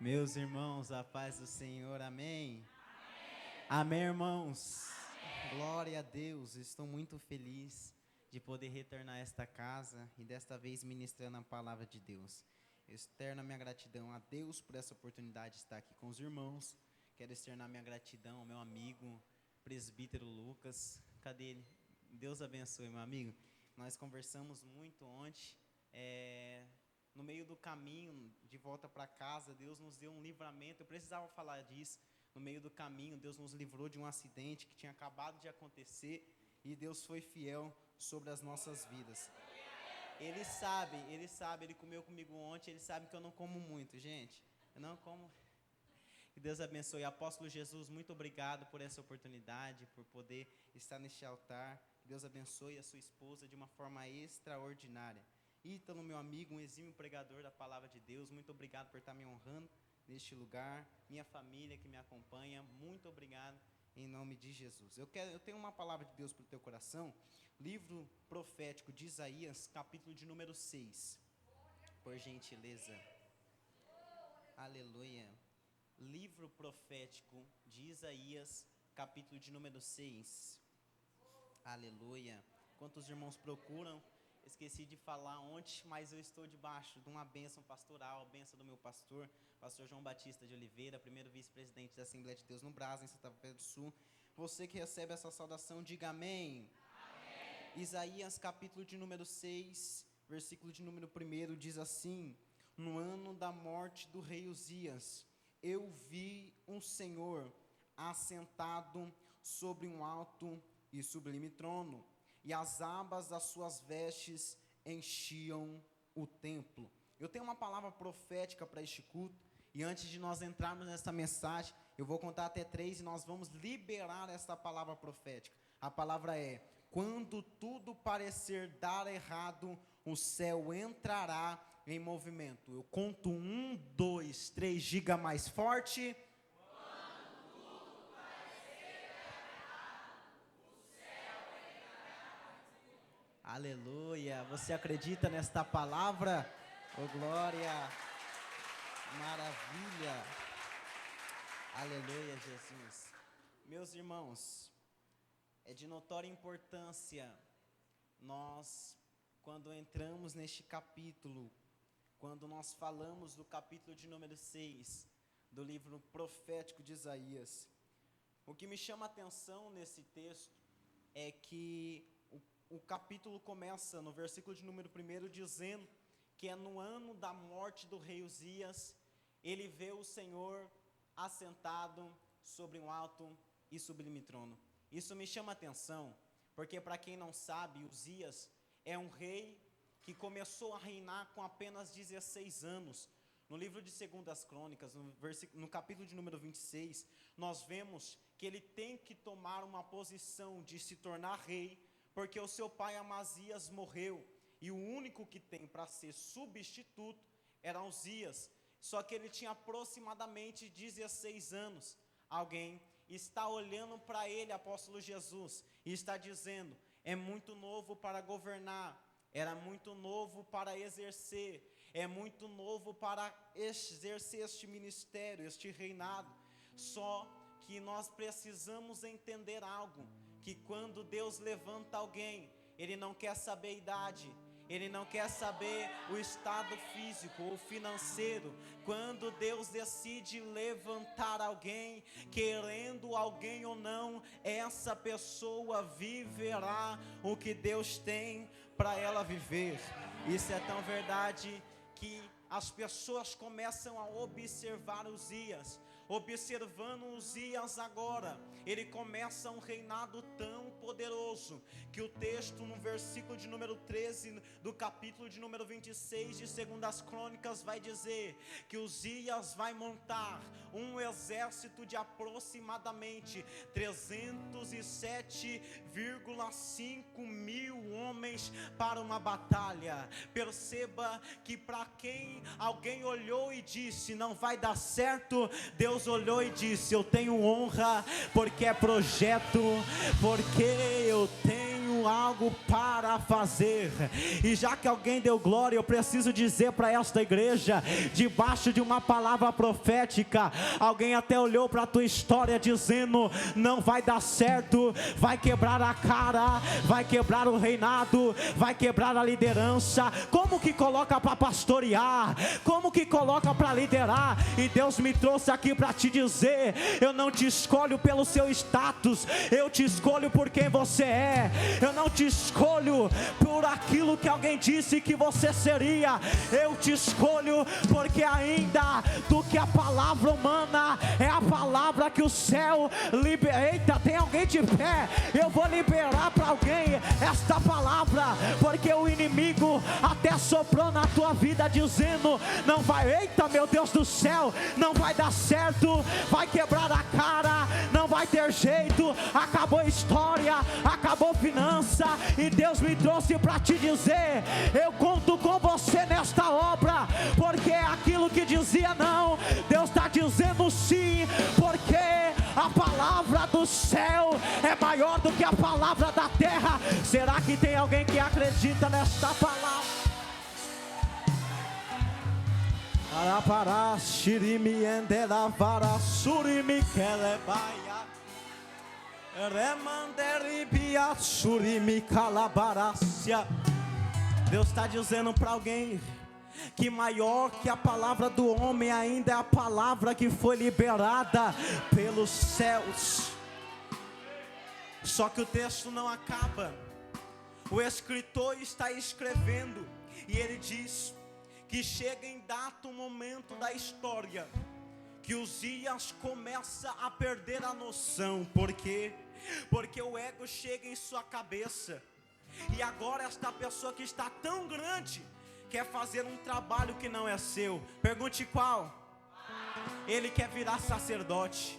Meus irmãos, a paz do Senhor, amém? Amém, irmãos? Glória a Deus, estou muito feliz de poder retornar a esta casa e desta vez ministrando a palavra de Deus. Eu externo a minha gratidão a Deus por essa oportunidade de estar aqui com os irmãos. Quero externar minha gratidão ao meu amigo, presbítero Lucas. Cadê ele? Deus abençoe, meu amigo. Nós conversamos muito ontem, no meio do caminho, de volta para casa, Deus nos deu um livramento. Eu precisava falar disso. No meio do caminho, Deus nos livrou de um acidente que tinha acabado de acontecer e Deus foi fiel sobre as nossas vidas. Ele sabe, ele comeu comigo ontem, ele sabe que eu não como muito, gente. Eu não como. Que Deus abençoe. Apóstolo Jesus, muito obrigado por essa oportunidade, por poder estar neste altar. Que Deus abençoe a sua esposa de uma forma extraordinária. Ítalo, meu amigo, um exímio pregador da palavra de Deus, muito obrigado por estar me honrando neste lugar. Minha família que me acompanha, muito obrigado em nome de Jesus. Eu tenho uma palavra de Deus para o teu coração. Livro profético de Isaías, capítulo de número 6. Por gentileza. Aleluia. Livro profético de Isaías, capítulo de número 6. Aleluia. Quantos irmãos procuram? Esqueci de falar ontem, mas eu estou debaixo de uma bênção pastoral, a bênção do meu pastor João Batista de Oliveira, primeiro vice-presidente da Assembleia de Deus no Brás, em Santa Fé do Sul. Você que recebe essa saudação, diga amém. Amém. Isaías, capítulo de número 6, versículo de número 1, diz assim: no ano da morte do rei Uzias, eu vi um Senhor assentado sobre um alto e sublime trono, e as abas das suas vestes enchiam o templo. Eu tenho uma palavra profética para este culto, e antes de nós entrarmos nessa mensagem, eu vou contar até 3 e nós vamos liberar essa palavra profética. A palavra é: quando tudo parecer dar errado, o céu entrará em movimento. Eu conto 1, 2, 3, diga mais forte. Aleluia, você acredita nesta palavra? Oh glória, maravilha, aleluia Jesus. Meus irmãos, é de notória importância nós, quando entramos neste capítulo, quando nós falamos do capítulo de número 6, do livro profético de Isaías, o que me chama a atenção nesse texto é que o capítulo começa no versículo de número 1 dizendo que é no ano da morte do rei Uzias, ele vê o Senhor assentado sobre um alto e sublime trono. Isso me chama a atenção, porque para quem não sabe, Uzias é um rei que começou a reinar com apenas 16 anos. No livro de 2 Crônicas, no capítulo de número 26, nós vemos que ele tem que tomar uma posição de se tornar rei, porque o seu pai Amazias morreu, e o único que tem para ser substituto era Uzias, só que ele tinha aproximadamente 16 anos, alguém está olhando para ele, apóstolo Jesus, e está dizendo: é muito novo para governar, era muito novo para exercer, é muito novo para exercer este ministério, este reinado. Só que nós precisamos entender algo, que quando Deus levanta alguém, Ele não quer saber a idade, Ele não quer saber o estado físico ou financeiro. Quando Deus decide levantar alguém, querendo alguém ou não, essa pessoa viverá o que Deus tem para ela viver. Isso é tão verdade que as pessoas começam a observar Uzias. Observando Uzias agora, ele começa um reinado tão poderoso, que o texto no versículo de número 13, do capítulo de número 26 de 2 Crônicas, vai dizer que Uzias vai montar um exército de aproximadamente 307,5 mil homens para uma batalha. Perceba que para quem alguém olhou e disse: não vai dar certo, Deus olhou e disse: eu tenho honra, porque é projeto, porque eu tenho tenho algo para fazer. E já que alguém deu glória, eu preciso dizer para esta igreja, debaixo de uma palavra profética, alguém até olhou para a tua história dizendo: não vai dar certo, vai quebrar a cara, vai quebrar o reinado, vai quebrar a liderança. Como que coloca para pastorear? Como que coloca para liderar? E Deus me trouxe aqui para te dizer: eu não te escolho pelo seu status, eu te escolho por quem você é. Eu não te escolho por aquilo que alguém disse que você seria. Eu te escolho porque ainda do que a palavra humana é a palavra que o céu libera. Eita, tem alguém de pé? Eu vou liberar para alguém esta palavra, porque o inimigo até soprou na tua vida dizendo: não vai, eita meu Deus do céu, não vai dar certo, vai quebrar a cara, não vai ter jeito, acabou a história, acabou finança. E Deus me trouxe para te dizer: eu conto com você nesta obra, porque aquilo que dizia não, Deus está dizendo sim, porque a palavra do céu é maior do que a palavra da terra. Será que tem alguém que acredita nesta palavra? Deus está dizendo para alguém que maior que a palavra do homem ainda é a palavra que foi liberada pelos céus. Só que o texto não acaba. O escritor está escrevendo e ele diz que chega em dado momento da história que Uzias começa a perder a noção. Por quê? Porque o ego chega em sua cabeça, e agora esta pessoa que está tão grande quer fazer um trabalho que não é seu. Pergunte qual? Ele quer virar sacerdote.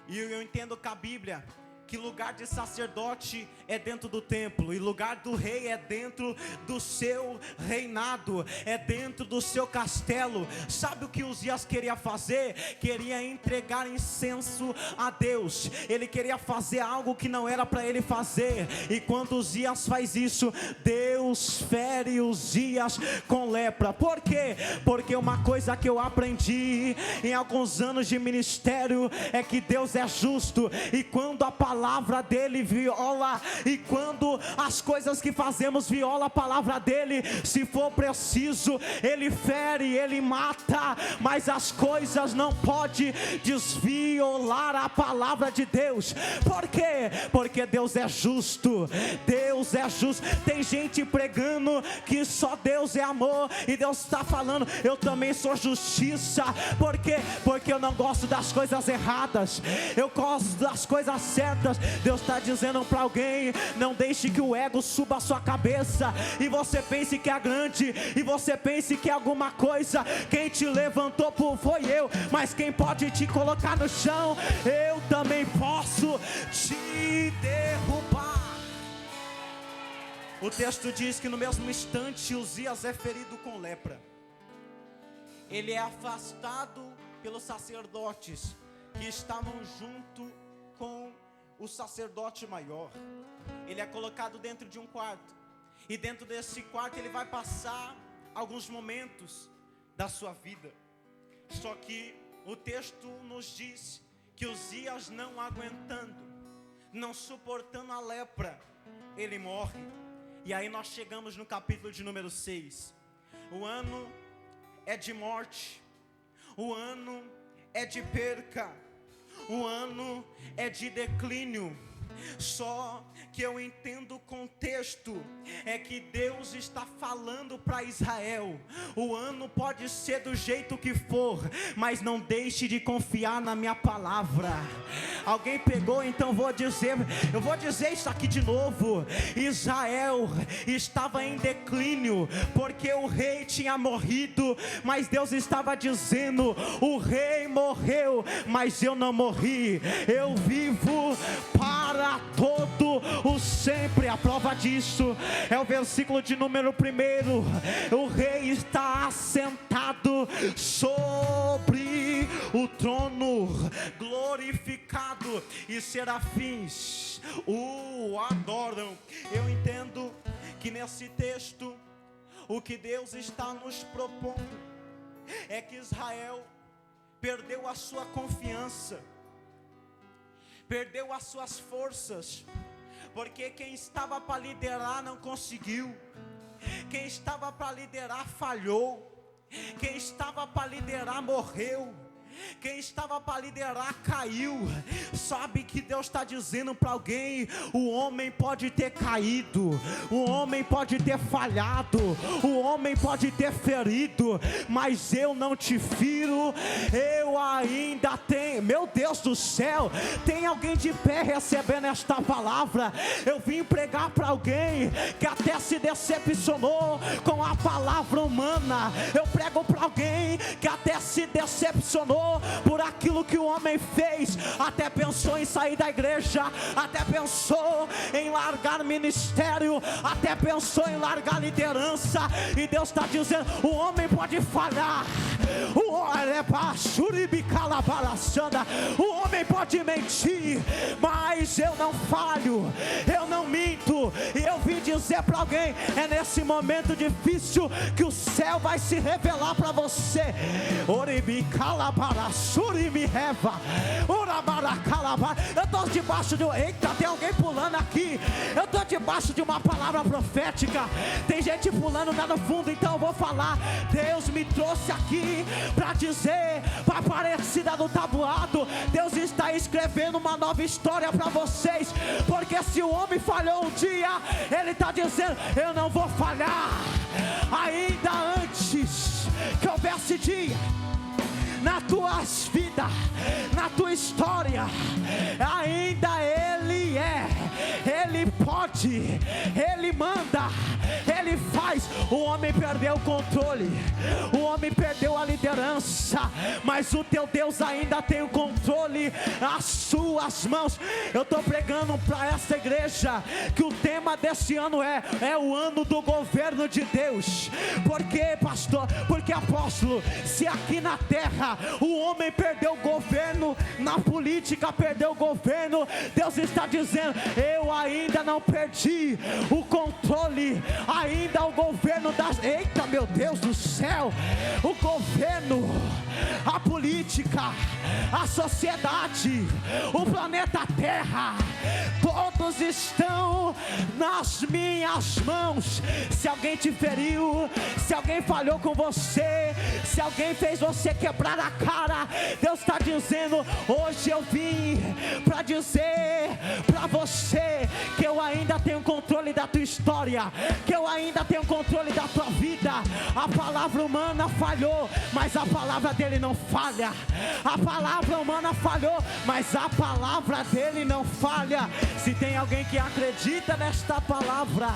E eu entendo com a Bíblia que lugar de sacerdote é dentro do templo, e lugar do rei é dentro do seu reinado, é dentro do seu castelo. Sabe o que Uzias queria fazer? Queria entregar incenso a Deus. Ele queria fazer algo que não era para ele fazer. E quando Uzias faz isso, Deus fere Uzias com lepra. Por quê? Porque uma coisa que eu aprendi em alguns anos de ministério é que Deus é justo, e quando a palavra dele viola, e quando as coisas que fazemos viola a palavra dele, se for preciso, ele fere, ele mata, mas as coisas não podem desviolar a palavra de Deus. Por quê? Porque Deus é justo. Deus é justo. Tem gente pregando que só Deus é amor, e Deus está falando: eu também sou justiça. Por quê? Porque eu não gosto das coisas erradas, eu gosto das coisas certas. Deus está dizendo para alguém: não deixe que o ego suba a sua cabeça, e você pense que é grande, e você pense que é alguma coisa. Quem te levantou foi eu, mas quem pode te colocar no chão, eu também posso te derrubar. O texto diz que no mesmo instante Uzias é ferido com lepra. Ele é afastado pelos sacerdotes que estavam junto com o sacerdote maior. Ele é colocado dentro de um quarto, e dentro desse quarto ele vai passar alguns momentos da sua vida. Só que o texto nos diz que Uzias, não aguentando, não suportando a lepra, ele morre. E aí nós chegamos no capítulo de número 6. O ano é de morte, o ano é de perca, o ano é de declínio. Só que eu entendo o contexto, é que Deus está falando para Israel: o ano pode ser do jeito que for, mas não deixe de confiar na minha palavra. Alguém pegou? Então eu vou dizer isso aqui de novo. Israel estava em declínio, porque o rei tinha morrido, mas Deus estava dizendo: o rei morreu, mas eu não morri, eu vivo para todo o sempre. A prova disso é o versículo de número 1. O rei está assentado sobre o trono. Glória glorificado e serafins o adoram. Eu entendo que nesse texto o que Deus está nos propondo é que Israel perdeu a sua confiança, perdeu as suas forças, porque quem estava para liderar não conseguiu, quem estava para liderar falhou, quem estava para liderar morreu, quem estava para liderar caiu. Sabe que Deus está dizendo para alguém: o homem pode ter caído, o homem pode ter falhado, o homem pode ter ferido, mas eu não te firo, eu ainda tenho. Meu Deus do céu, tem alguém de pé recebendo esta palavra? Eu vim pregar para alguém que até se decepcionou com a palavra humana. Eu prego para alguém que até se decepcionou por aquilo que o homem fez, até pensou em sair da igreja, até pensou em largar ministério, até pensou em largar liderança. E Deus está dizendo: o homem pode falhar, o homem pode mentir, mas eu não falho, eu não minto. E eu vim dizer para alguém: é nesse momento difícil que o céu vai se revelar para você. Eu estou debaixo de... Eita, tem alguém pulando aqui. Eu estou debaixo de uma palavra profética. Tem gente pulando lá no fundo, então eu vou falar. Deus me trouxe aqui para dizer, para a Aparecida do Taboado, Deus está escrevendo uma nova história para vocês. Porque se o homem falhou um dia, Ele está dizendo: eu não vou falhar. Ainda antes que houvesse dia na tua vida, na tua história, ainda Ele é, Ele pode, Ele manda, Ele faz. O homem perdeu o controle, o homem perdeu a liderança, mas o teu Deus ainda tem o controle nas suas mãos. Eu estou pregando para essa igreja que o tema desse ano é o ano do governo de Deus. Por quê, pastor? Porque, apóstolo, se aqui na terra o homem perdeu o governo, na política perdeu o governo, Deus está dizendo: eu ainda não perdi o controle, ainda o governo das... Eita, meu Deus do céu! O governo, a política, a sociedade, o planeta Terra, todos estão nas minhas mãos. Se alguém te feriu, se alguém falhou com você, se alguém fez você quebrar a cara, Deus está dizendo: hoje eu vim para dizer para você que eu ainda tenho controle da tua história, que eu ainda tenho controle da tua vida. A palavra humana falhou, mas a palavra dele não falha. A palavra humana falhou, mas a palavra dele não falha. Se tem alguém que acredita nesta palavra,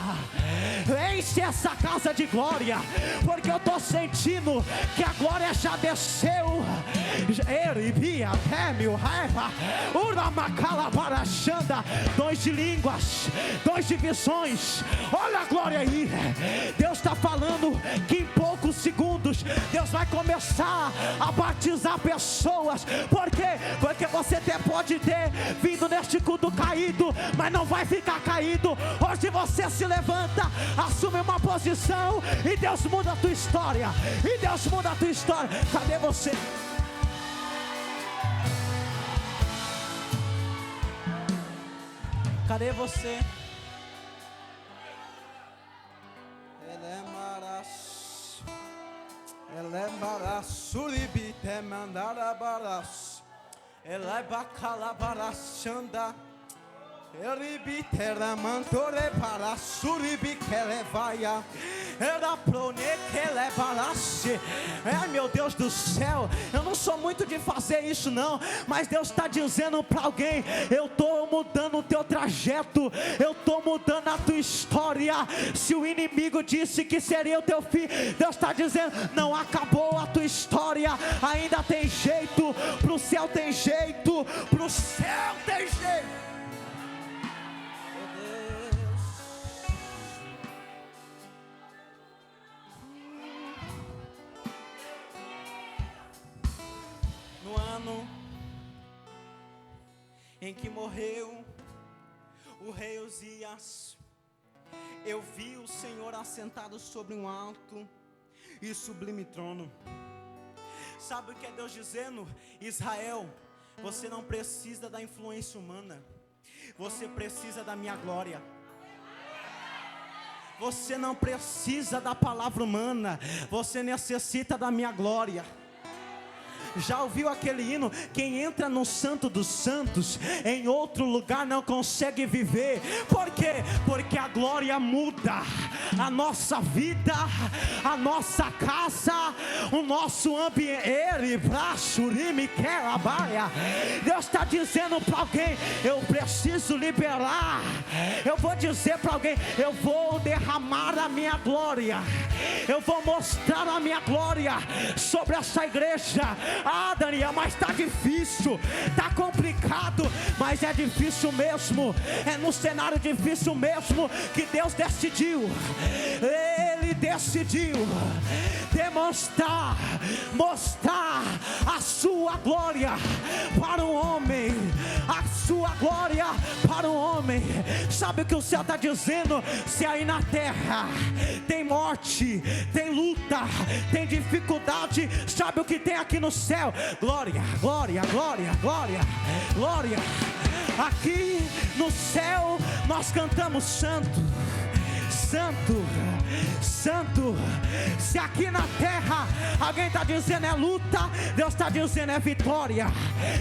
enche essa casa de glória, porque eu estou sentindo que a glória já desceu. Dons de línguas, dons de visões. Olha a glória aí. Deus está falando que em poucos segundos Deus vai começar a batizar pessoas. Por quê? Porque você até pode ter vindo neste culto caído, mas não vai ficar caído. Hoje você se levanta, assume uma posição e Deus muda a tua história. E Deus muda a tua história. Cadê você? Cadê você? Ele é marasuribi te mandara baras. Ele é bacalabarachanda. Eribi teramantore para suribi que levaia. Era prone que levarasse. Meu Deus do céu, eu não sou muito de fazer isso não, mas Deus está dizendo para alguém: eu estou mudando o teu trajeto, eu estou mudando a tua história. Se o inimigo disse que seria o teu fim, Deus está dizendo: não acabou a tua história, ainda tem jeito. Para o céu tem jeito, para o céu tem jeito. em que morreu o rei Uzias, eu vi o Senhor assentado sobre um alto e sublime trono. Sabe o que é Deus dizendo? Israel, você não precisa da influência humana, você precisa da minha glória. Você não precisa da palavra humana, você necessita da minha glória. Já ouviu aquele hino? Quem entra no Santo dos Santos, em outro lugar não consegue viver. Por quê? Porque a glória muda a nossa vida, a nossa casa, o nosso ambiente. Deus está dizendo para alguém: eu preciso liberar. Eu vou dizer para alguém: eu vou derramar a minha glória, eu vou mostrar a minha glória sobre essa igreja. Ah, Daniel, mas está difícil, está complicado, mas é difícil mesmo. É no cenário difícil mesmo que Deus decidiu. Ele decidiu mostrar a sua glória para o homem, a sua glória para o homem. Sabe o que o céu está dizendo? Se aí na terra tem morte, tem luta, tem dificuldade, sabe o que tem aqui no céu? Glória, glória, glória, glória, glória. Aqui no céu nós cantamos santo, santo, santo. Se aqui na terra alguém está dizendo é luta, Deus está dizendo é vitória.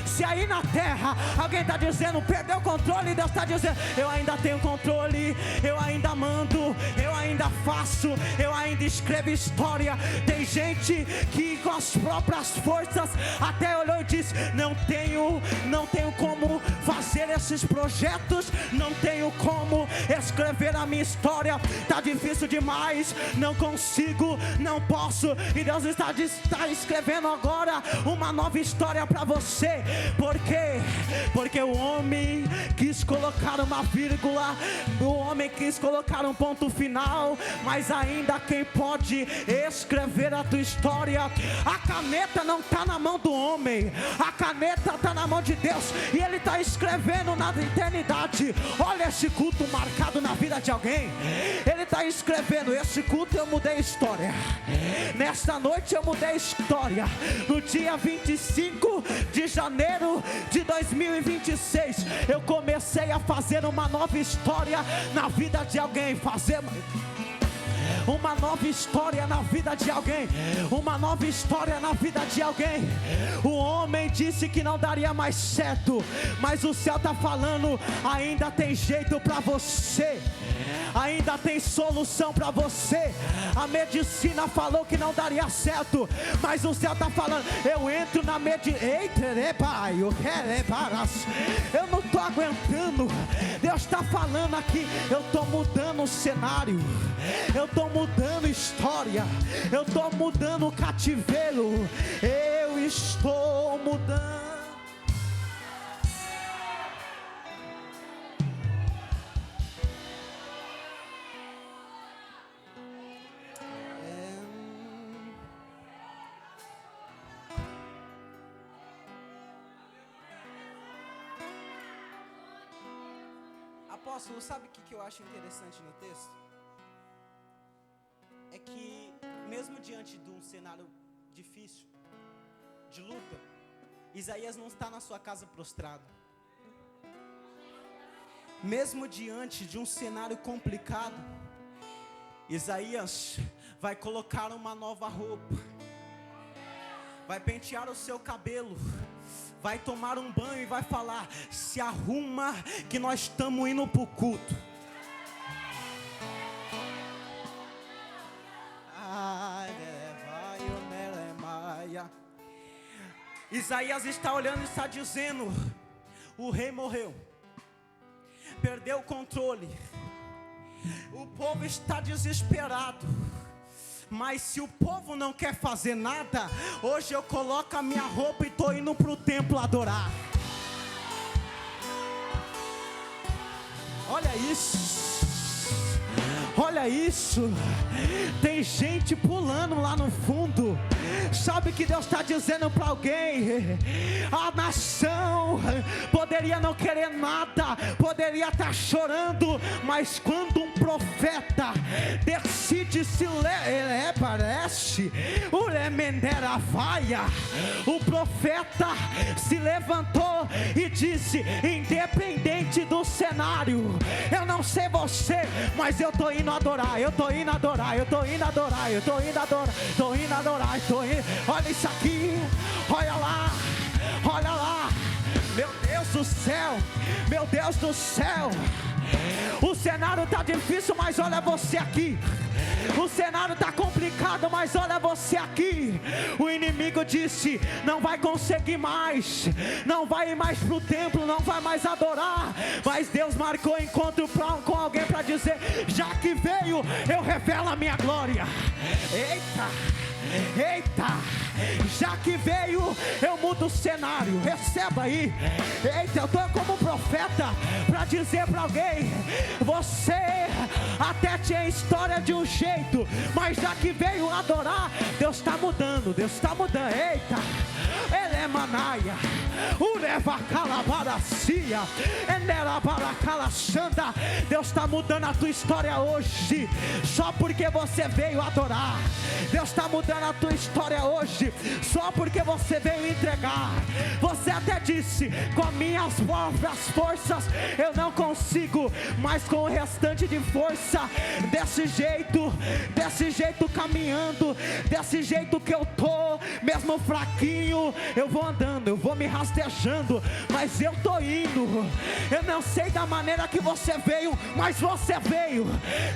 Se aí na terra alguém está dizendo perdeu o controle, Deus está dizendo eu ainda tenho controle, eu ainda mando, eu ainda faço, eu ainda escrevo história. Tem gente que com as próprias forças até olhou e disse: não tenho como fazer esses projetos, não tenho como escrever a minha história, está difícil demais, não consigo, não posso. E Deus está escrevendo agora uma nova história para você. Por quê? Porque o homem quis colocar uma vírgula, o homem quis colocar um ponto final, mas ainda quem pode escrever a tua história, a caneta não está na mão do homem, a caneta está na mão de Deus, e Ele está escrevendo na eternidade. Olha esse culto marcado na vida de alguém. Ele está escrevendo: esse culto eu mudei a história, nesta noite eu mudei a história. No dia 25 de janeiro de 2026 eu comecei a fazer uma nova história na vida de alguém. Fazer uma nova história na vida de alguém, uma nova história na vida de alguém. O homem disse que não daria mais certo, mas o céu está falando: ainda tem jeito para você, ainda tem solução para você. A medicina falou que não daria certo, mas o céu está falando: eu entro na medicina. Eu não estou aguentando. Deus está falando aqui: eu estou mudando o cenário, eu estou mudando história, eu estou mudando o cativeiro, eu estou mudando. Apóstolo, sabe o que eu acho interessante no texto? É que mesmo diante de um cenário difícil, de luta, Isaías não está na sua casa prostrado. Mesmo diante de um cenário complicado, Isaías vai colocar uma nova roupa, vai pentear o seu cabelo, vai tomar um banho e vai falar: se arruma que nós estamos indo para o culto. Isaías está olhando e está dizendo: o rei morreu, perdeu o controle, o povo está desesperado, mas se o povo não quer fazer nada, hoje eu coloco a minha roupa e estou indo para o templo adorar. Olha isso, Olha isso, tem gente pulando lá no fundo. Sabe que Deus está dizendo para alguém? A nação poderia não querer nada, poderia estar chorando, mas quando um profeta decide se o profeta se levantou e disse: independente do cenário, eu não sei você, mas eu estou indo adorar, eu estou indo adorar, eu estou indo adorar, eu estou indo adorar, estou indo adorar, estou indo. Olha isso aqui, olha lá, olha lá. Meu Deus do céu, meu Deus do céu. O cenário está difícil, mas olha você aqui. O cenário está complicado, mas olha você aqui. O inimigo disse: não vai conseguir mais, não vai ir mais para o templo, não vai mais adorar. Mas Deus marcou encontro com alguém para dizer: já que veio, eu revelo a minha glória. Eita, eita, já que veio, eu mudo o cenário. Receba aí. Eita, eu estou como um profeta para dizer para alguém: você até tinha história de um jeito, mas já que veio adorar, Deus está mudando, Deus está mudando. Eita, ele é manaia, ureva calabaracia, enerabaracalaxanda. Deus está mudando a tua história hoje, só porque você veio adorar. Deus está mudando a tua história hoje, só porque você veio entregar. Você até disse: com minhas próprias forças eu não consigo, mas com o restante de força, desse jeito caminhando, desse jeito que eu tô, mesmo fraquinho, eu vou andando, eu vou me rastejando, mas eu tô indo. Eu não sei da maneira que você veio, mas você veio.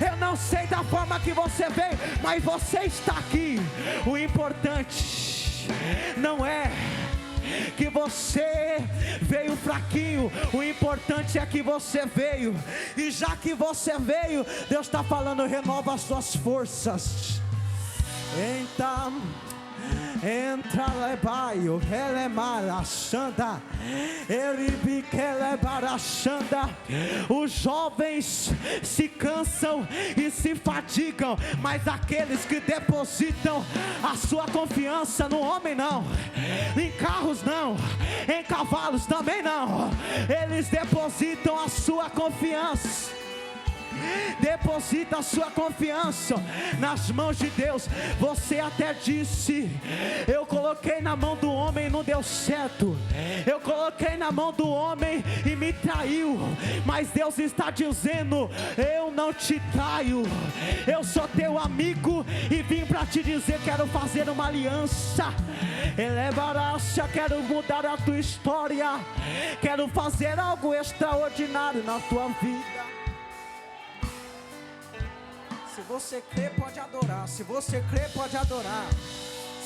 Eu não sei da forma que você veio, mas você está aqui. O importante não é que você veio fraquinho, o importante é que você veio. E já que você veio, Deus está falando: renova as suas forças. Então entra lebaio, elemarachanda, eribiquelebarachanda. Os jovens se cansam e se fatigam, mas aqueles que depositam a sua confiança no homem não, em carros não, em cavalos também não, eles depositam a sua confiança. Deposita a sua confiança nas mãos de Deus. Você até disse: eu coloquei na mão do homem e não deu certo, eu coloquei na mão do homem e me traiu. Mas Deus está dizendo: eu não te traio, eu sou teu amigo e vim para te dizer: quero fazer uma aliança. Elevará-se, quero mudar a tua história, quero fazer algo extraordinário na tua vida. Se você crê, pode adorar. Se você crê, pode adorar.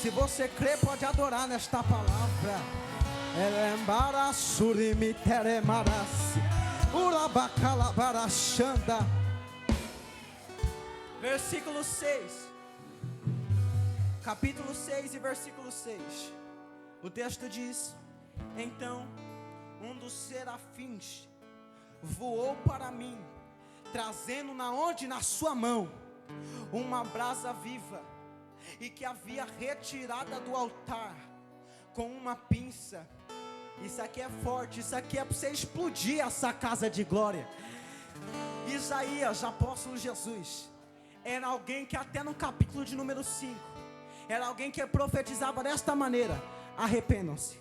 Se você crê, pode adorar nesta palavra. Versículo 6. Capítulo 6 e versículo 6. O texto diz: então um dos serafins voou para mim, trazendo na onde? Na sua mão uma brasa viva, e que havia retirada do altar com uma pinça. Isso aqui é forte, isso aqui é para você explodir essa casa de glória. Isaías, apóstolo Jesus, era alguém que até no capítulo de número 5, era alguém que profetizava desta maneira: arrependam-se,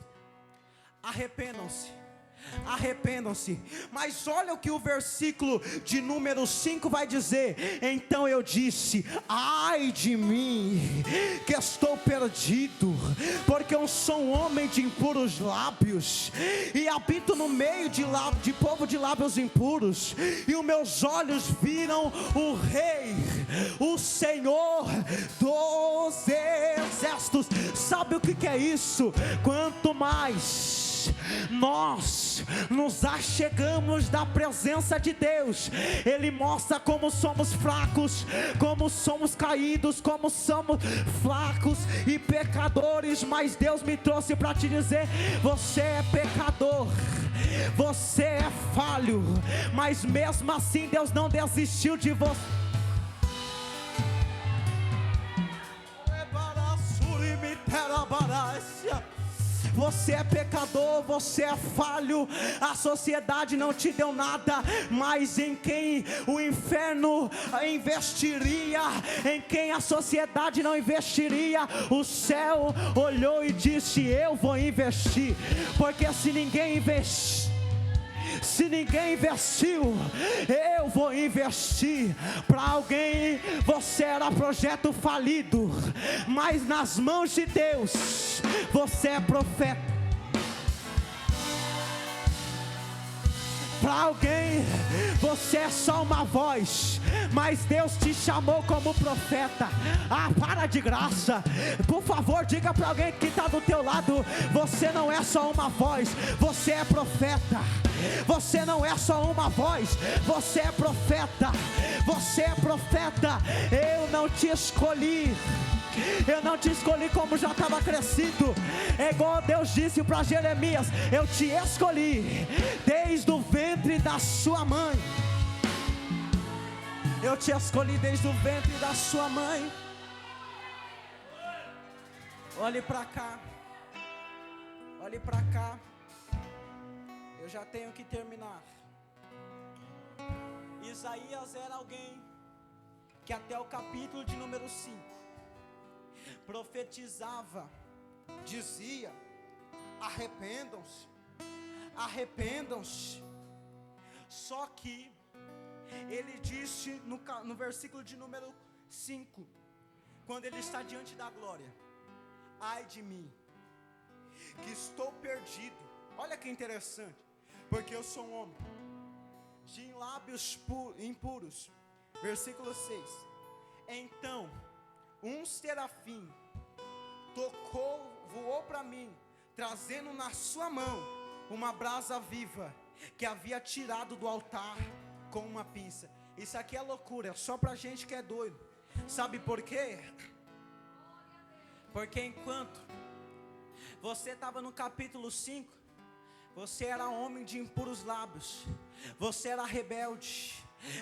arrependam-se, arrependam-se. Mas olha o que o versículo de número 5 vai dizer: então eu disse: ai de mim, que estou perdido, porque eu sou um homem de impuros lábios, e habito no meio de povo de lábios impuros, e os meus olhos viram o Rei, o Senhor dos exércitos. Sabe o que é isso? Quanto mais nós nos achegamos da presença de Deus, Ele mostra como somos fracos, como somos caídos, como somos fracos e pecadores. Mas Deus me trouxe para te dizer: você é pecador, você é falho, mas mesmo assim Deus não desistiu de você. Você é pecador, você é falho. A sociedade não te deu nada, mas em quem o inferno investiria, em quem a sociedade não investiria, o céu olhou e disse: eu vou investir. Porque se ninguém investiu, eu vou investir. Para alguém você era projeto falido, mas nas mãos de Deus você é profeta. Para alguém você é só uma voz, mas Deus te chamou como profeta. Para de graça. Por favor, diga para alguém que está do teu lado: você não é só uma voz, você é profeta. Você não é só uma voz, você é profeta. Você é profeta. Eu não te escolhi. Eu não te escolhi como já estava crescido. É igual Deus disse para Jeremias: eu te escolhi desde o ventre da sua mãe. Eu te escolhi desde o ventre da sua mãe. Olhe para cá. Olhe para cá. Eu já tenho que terminar. Isaías era alguém que até o capítulo de número 5 profetizava, dizia: arrependam-se, arrependam-se. Só que ele disse no versículo de número 5, quando ele está diante da glória: ai de mim, que estou perdido. Olha que interessante, porque eu sou um homem de lábios impuros. Versículo 6: então um serafim voou para mim, trazendo na sua mão uma brasa viva, que havia tirado do altar com uma pinça. Isso aqui é loucura, só pra gente que é doido. Sabe por quê? Porque enquanto você estava no capítulo 5, você era homem de impuros lábios, você era rebelde,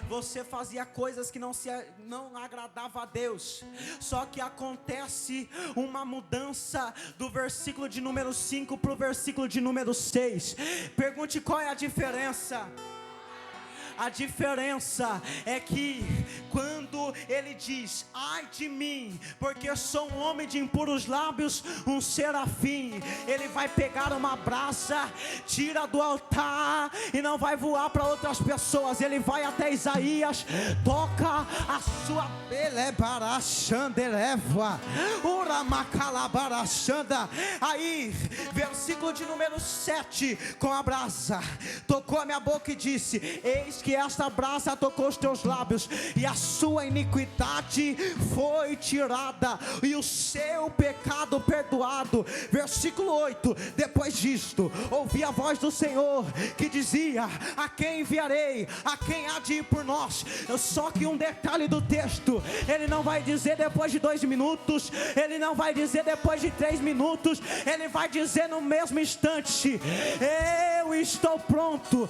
você fazia coisas que não agradava a Deus. Só que acontece uma mudança do versículo de número 5 para o versículo de número 6. Pergunte qual é a diferença. A diferença é que quando ele diz: ai de mim, porque eu sou um homem de impuros lábios, um serafim, ele vai pegar uma brasa, tira do altar e não vai voar para outras pessoas. Ele vai até Isaías, toca a sua aí, versículo de número 7, com a brasa tocou a minha boca e disse: eis que esta brasa tocou os teus lábios, e a sua iniquidade foi tirada, e o seu pecado perdoado. Versículo 8: depois disto, ouvi a voz do Senhor que dizia: a quem enviarei? A quem há de ir por nós? Só que um detalhe do texto, ele não vai dizer depois de 2 minutos, ele não vai dizer depois de 3 minutos, ele vai dizer no mesmo instante: eu estou pronto,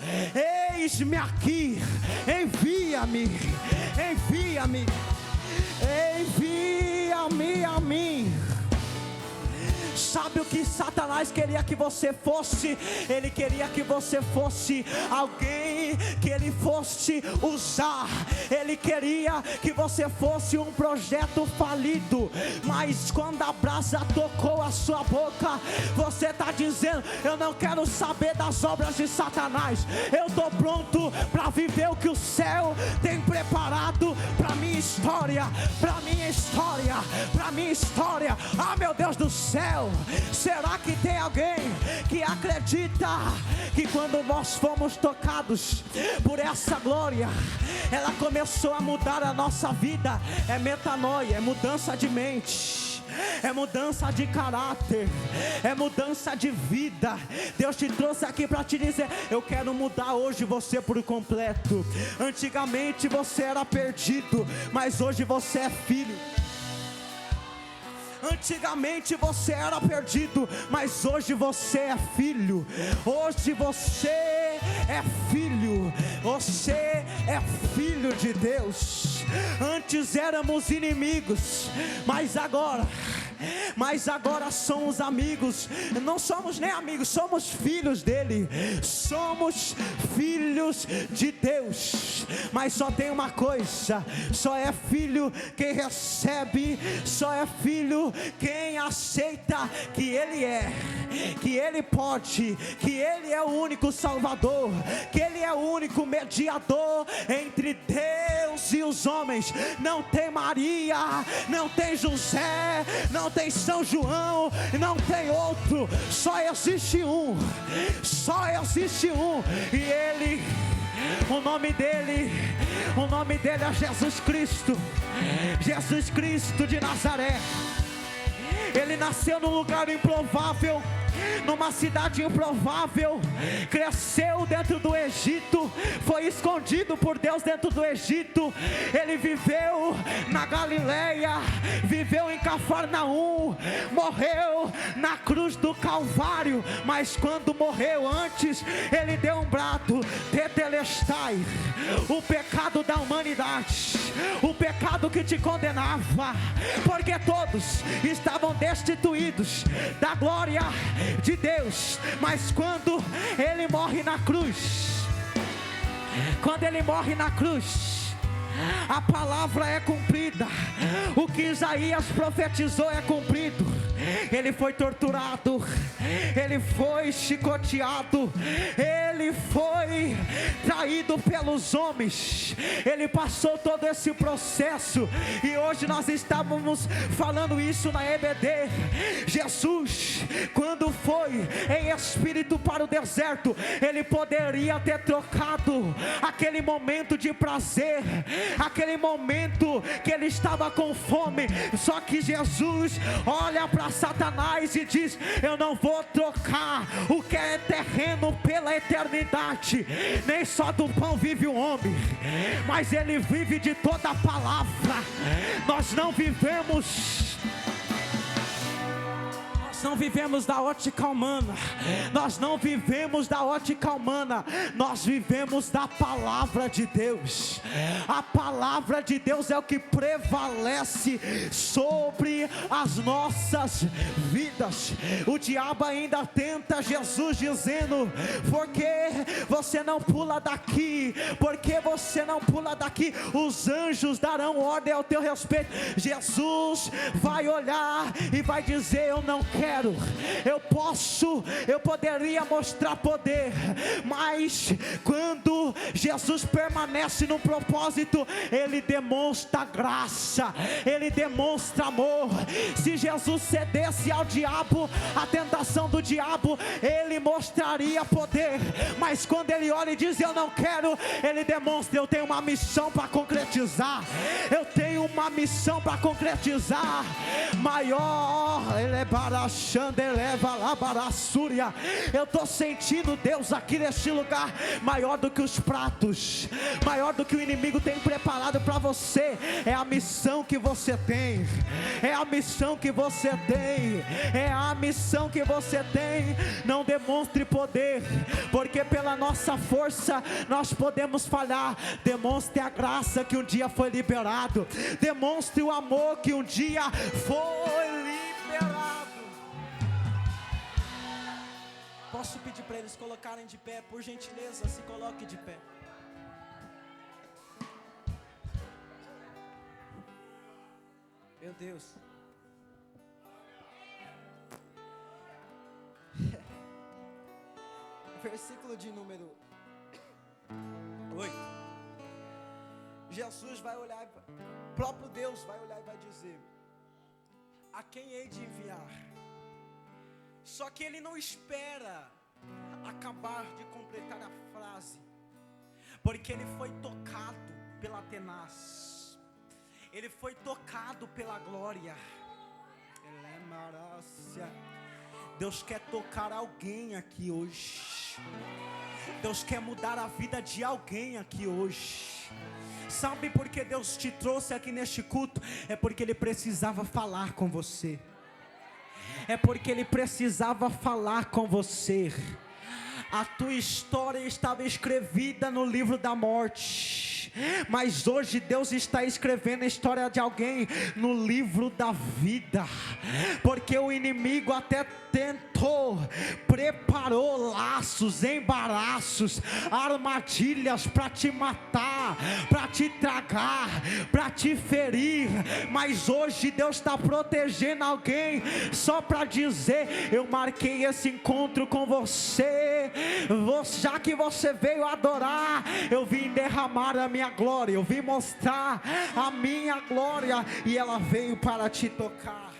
eis-me aqui, envia-me, envia-me, envia-me a mim. Sabe o que Satanás queria que você fosse? Ele queria que você fosse alguém que ele fosse usar. Ele queria que você fosse um projeto falido. Mas quando a brasa tocou a sua boca, você está dizendo: eu não quero saber das obras de Satanás. Eu estou pronto para viver o que o céu tem preparado para minha história, para minha história, para minha história. Ah, meu Deus do céu! Será que tem alguém que acredita que quando nós fomos tocados por essa glória, ela começou a mudar a nossa vida? É metanoia, é mudança de mente, é mudança de caráter, é mudança de vida. Deus te trouxe aqui para te dizer: eu quero mudar hoje você por completo. Antigamente você era perdido, mas hoje você é filho. Antigamente você era perdido, mas hoje você é filho. Hoje você é filho. Você é filho de Deus. Antes éramos inimigos, mas agora mas agora somos amigos. Não somos nem amigos, somos filhos dele. Somos filhos de Deus. Mas só tem uma coisa: só é filho quem recebe, só é filho quem aceita que ele é, que ele pode, que ele é o único Salvador, que ele é o único mediador entre Deus e os homens. Não tem Maria, não tem José, não tem São João, não tem outro. Só existe um, só existe um. E ele, o nome dele é Jesus Cristo. Jesus Cristo de Nazaré. Ele nasceu num lugar improvável, numa cidade improvável, cresceu dentro do Egito, foi escondido por Deus dentro do Egito. Ele viveu na Galileia, viveu em Cafarnaum, morreu na cruz do Calvário. Mas quando morreu, antes ele deu um brado: tetelestai, o pecado da humanidade, o pecado que te condenava, porque todos estavam destituídos da glória de Deus. Mas quando ele morre na cruz, quando ele morre na cruz, a palavra é cumprida, o que Isaías profetizou é cumprido. Ele foi torturado, ele foi chicoteado, ele foi traído pelos homens, ele passou todo esse processo. E hoje nós estávamos falando isso na EBD. Jesus, quando foi em espírito para o deserto, ele poderia ter trocado aquele momento de prazer, aquele momento que ele estava com fome. Só que Jesus olha para Satanás e diz: eu não vou trocar o que é terreno pela eternidade. Nem só do pão vive o homem, mas ele vive de toda a palavra. Nós não vivemos da ótica humana, nós não vivemos da ótica humana, nós vivemos da palavra de Deus. A palavra de Deus é o que prevalece sobre as nossas vidas. O diabo ainda tenta Jesus dizendo: por que você não pula daqui? Por que você não pula daqui? Os anjos darão ordem ao teu respeito. Jesus vai olhar e vai dizer: eu não quero. Eu poderia mostrar poder, mas quando Jesus permanece no propósito, ele demonstra graça, ele demonstra amor. Se Jesus cedesse ao diabo, a tentação do diabo, ele mostraria poder, mas quando ele olha e diz: eu não quero, ele demonstra: eu tenho uma missão para concretizar, eu tenho uma missão para concretizar. Maior, ele é eu estou sentindo Deus aqui neste lugar. Maior do que os pratos, maior do que o inimigo tem preparado para você, é a missão que você tem, é a missão que você tem, é a missão que você tem. Não demonstre poder, porque pela nossa força nós podemos falhar. Demonstre a graça que um dia foi liberado, demonstre o amor que um dia foi liberado. Posso pedir para eles colocarem de pé? Por gentileza, se coloque de pé. Meu Deus. Versículo de número 8. Jesus vai olhar, o próprio Deus vai olhar e vai dizer: a quem hei de enviar? Só que ele não espera acabar de completar a frase, porque ele foi tocado pela tenaz, ele foi tocado pela glória. Deus quer tocar alguém aqui hoje, Deus quer mudar a vida de alguém aqui hoje. Sabe por que Deus te trouxe aqui neste culto? É porque Ele precisava falar com você, é porque Ele precisava falar com você. A tua história estava escrevida no livro da morte, morte, mas hoje Deus está escrevendo a história de alguém no livro da vida, porque o inimigo até tentou, preparou laços, embaraços, armadilhas para te matar, para te tragar, para te ferir, mas hoje Deus está protegendo alguém, só para dizer: eu marquei esse encontro com você, já que você veio adorar, eu vim derramar a minha glória, eu vim mostrar a minha glória, e ela veio para te tocar.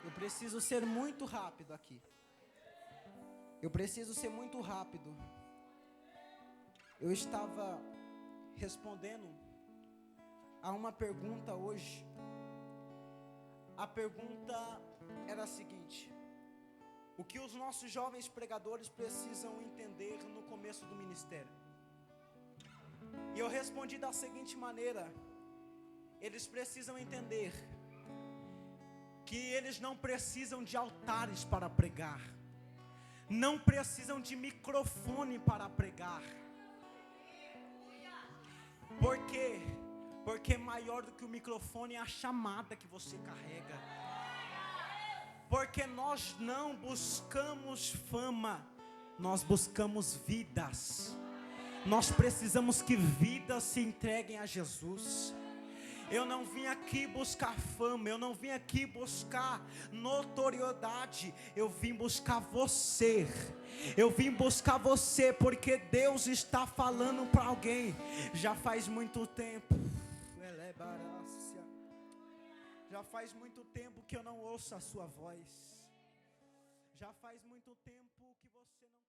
Eu preciso ser muito rápido aqui. Eu preciso ser muito rápido. Eu estava respondendo a uma pergunta hoje. A pergunta era a seguinte: o que os nossos jovens pregadores precisam entender no começo do ministério? E eu respondi da seguinte maneira: eles precisam entender que eles não precisam de altares para pregar, não precisam de microfone para pregar. Por quê? Porque maior do que o microfone é a chamada que você carrega. Porque nós não buscamos fama, nós buscamos vidas. Nós precisamos que vidas se entreguem a Jesus. Eu não vim aqui buscar fama, eu não vim aqui buscar notoriedade, eu vim buscar você. Eu vim buscar você porque Deus está falando para alguém. Já faz muito tempo, já faz muito tempo que eu não ouço a sua voz. Já faz muito tempo que você não